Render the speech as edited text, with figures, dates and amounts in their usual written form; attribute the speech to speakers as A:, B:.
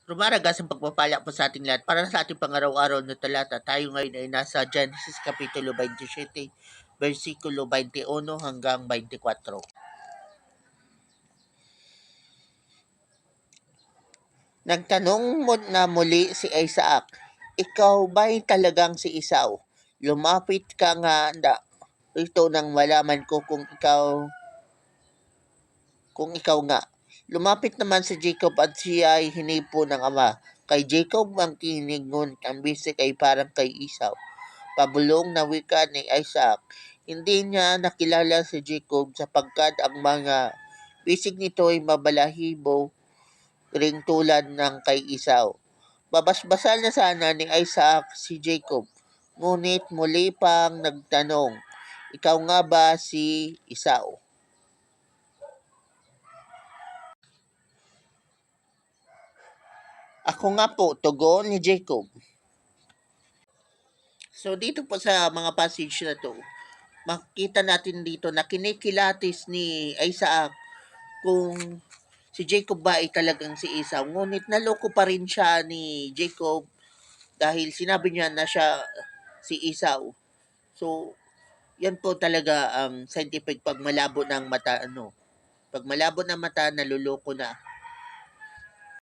A: Rumaragas ang pagpapala po sa ating lahat para sa ating pangaraw-araw na talata. Tayo ngayon ay nasa Genesis Kapitulo 27, versikulo 21 hanggang 24. Nagtanong mo na muli si Isaac, ikaw ba'y talagang si Esau? Lumapit ka nga rito nang malaman ko kung ikaw nga. Lumapit naman si Jacob at siya ay hinipo ng ama. Kay Jacob ang tiningon, ang bisig ay parang kay Esau. Pabulong na wika ni Isaac. Hindi niya nakilala si Jacob sapagkat ang mga bisig nito ay mabalahibo ring tulad ng kay Esau. Babasbasal na sana ni Isaac si Jacob, ngunit muli pang nagtanong, ikaw nga ba si Esau? Ako nga po, tugon ni Jacob. So dito po sa mga passage na to, makikita natin dito na kinikilatis ni Isaac kung si Jacob ba ay talagang si Esau. Ngunit naloko pa rin siya ni Jacob dahil sinabi niya na siya si Esau. So, yan po talaga ang scientific pag malabo ng mata, pag malabo ng mata, naluloko na.